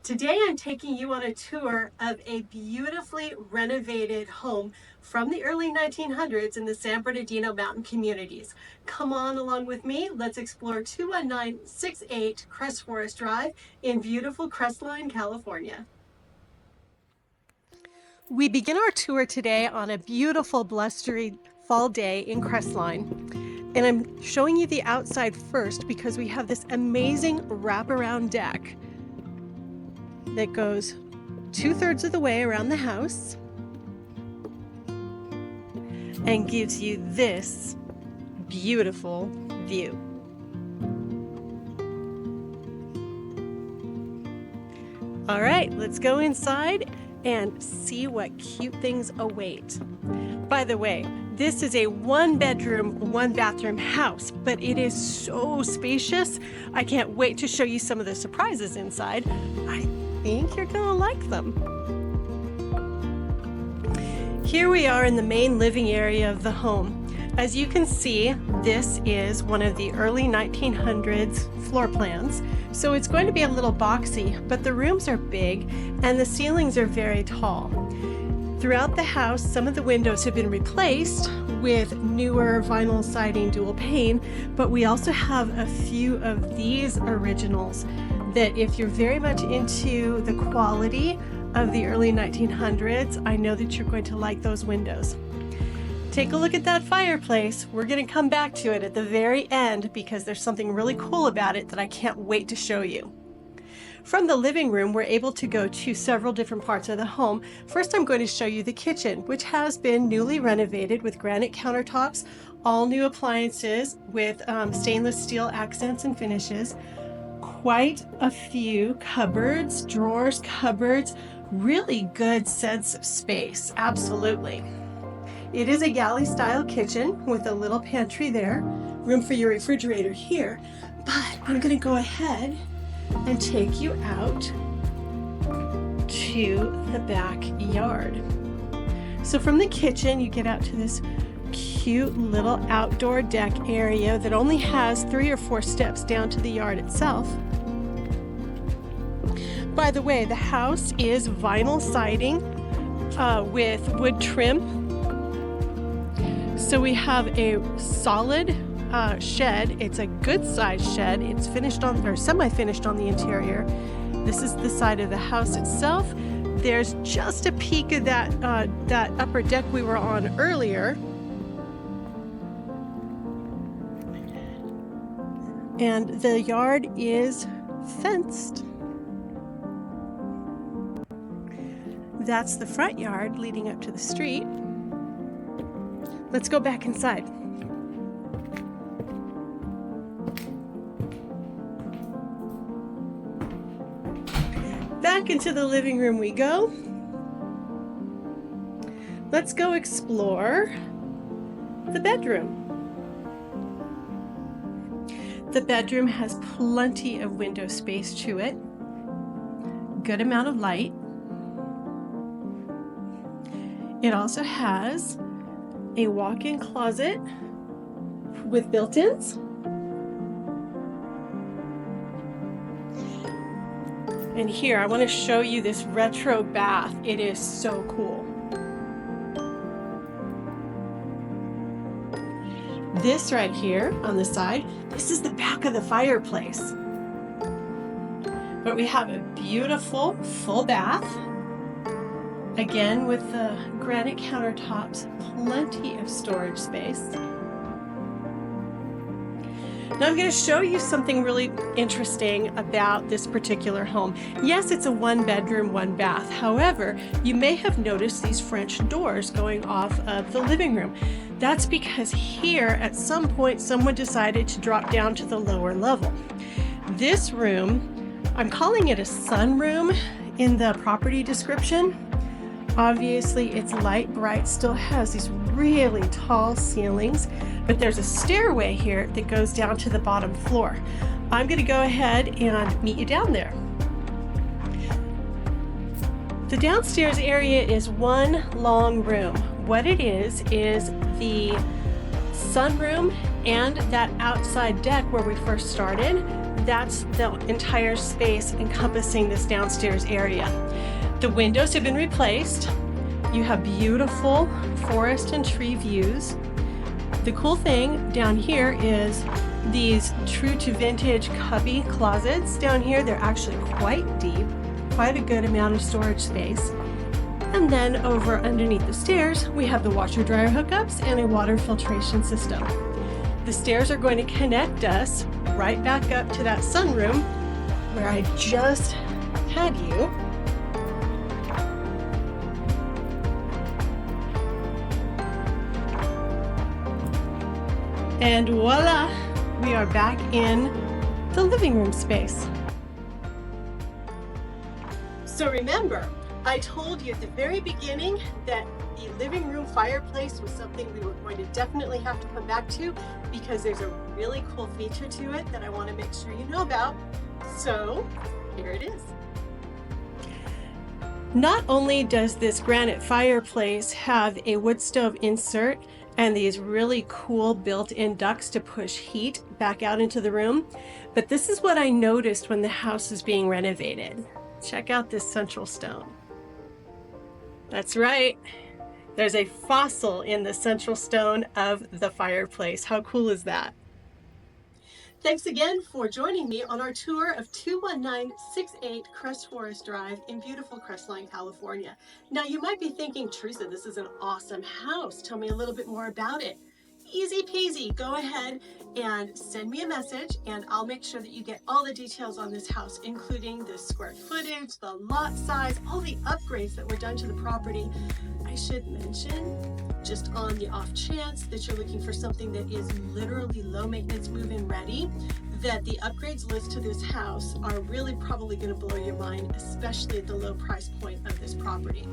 Today I'm taking you on a tour of a beautifully renovated home from the early 1900s in the San Bernardino mountain communities. Come on along with me. Let's explore 21968 Crest Forest Drive in beautiful Crestline, California. We begin our tour today on a beautiful blustery fall day in Crestline. And I'm showing you the outside first because we have this amazing wraparound deck that goes 2/3 of the way around the house and gives you this beautiful view. All right, let's go inside and see what cute things await. By the way, this is a 1-bedroom, 1-bathroom house, but it is so spacious. I can't wait to show you some of the surprises inside. I think you're gonna like them. Here we are in the main living area of the home. As you can see, this is one of the early 1900s floor plans. So it's going to be a little boxy, but the rooms are big and the ceilings are very tall. Throughout the house, some of the windows have been replaced with newer vinyl siding dual pane, but we also have a few of these originals that if you're very much into the quality of the early 1900s, I know that you're going to like those windows. Take a look at that fireplace. We're going to come back to it at the very end because there's something really cool about it that I can't wait to show you. From the living room, we're able to go to several different parts of the home. First, I'm going to show you the kitchen, which has been newly renovated with granite countertops, all new appliances with stainless steel accents and finishes, quite a few cupboards, drawers, cupboards, really good sense of space, absolutely. It is a galley style kitchen with a little pantry there, room for your refrigerator here, but I'm going to go ahead and take you out to the backyard. So from the kitchen, you get out to this cute little outdoor deck area that only has 3 or 4 steps down to the yard itself. By the way, the house is vinyl siding with wood trim. So we have a solid shed. It's a good sized shed. It's finished on, or semi-finished on the interior. This is the side of the house itself. There's just a peek of that upper deck we were on earlier. And the yard is fenced. That's the front yard leading up to the street. Let's go back inside. Back into the living room we go. Let's go explore the bedroom. The bedroom has plenty of window space to it. Good amount of light. It also has a walk-in closet with built-ins. And here, I want to show you this retro bath. It is so cool. This right here on the side, this is the back of the fireplace. But we have a beautiful full bath. Again, with the granite countertops, plenty of storage space. Now I'm going to show you something really interesting about this particular home. Yes, it's a 1-bedroom, 1-bath. However, you may have noticed these French doors going off of the living room. That's because here, at some point, someone decided to drop down to the lower level. This room, I'm calling it a sunroom in the property description. Obviously, it's light bright, still has these really tall ceilings, but there's a stairway here that goes down to the bottom floor. I'm going to go ahead and meet you down there. The downstairs area is one long room. What it is the sunroom and that outside deck where we first started. that's the entire space encompassing this downstairs area. The windows have been replaced. You have beautiful forest and tree views. The cool thing down here is these true to vintage cubby closets down here. They're actually quite deep, quite a good amount of storage space. And then over underneath the stairs, we have the washer dryer hookups and a water filtration system. The stairs are going to connect us right back up to that sunroom where I just had you. And voila, we are back in the living room space. So remember, I told you at the very beginning that the living room fireplace was something we were going to definitely have to come back to because there's a really cool feature to it that I want to make sure you know about. So here it is. Not only does this granite fireplace have a wood stove insert and these really cool built-in ducts to push heat back out into the room, but this is what I noticed when the house is being renovated. Check out this central stone. That's right. There's a fossil in the central stone of the fireplace. How cool is that? Thanks again for joining me on our tour of 21968 Crest Forest Drive in beautiful Crestline, California. Now you might be thinking, Teresa, this is an awesome house. Tell me a little bit more about it. Easy peasy. Go ahead and send me a message and I'll make sure that you get all the details on this house, including the square footage, the lot size, all the upgrades that were done to the property. I should mention, just on the off chance that you're looking for something that is literally low maintenance, move-in ready, that the upgrades list to this house are really probably going to blow your mind, especially at the low price point of this property.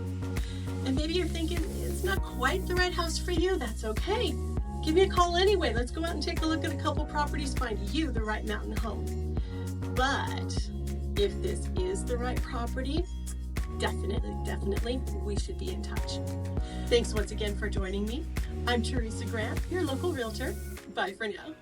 And maybe you're thinking it's not quite the right house for you. That's okay. Give me a call anyway. Let's go out and take a look at a couple properties, find you the right mountain home. But if this is the right property, definitely, we should be in touch. Thanks once again for joining me. I'm Teresa Grant, your local realtor. Bye for now.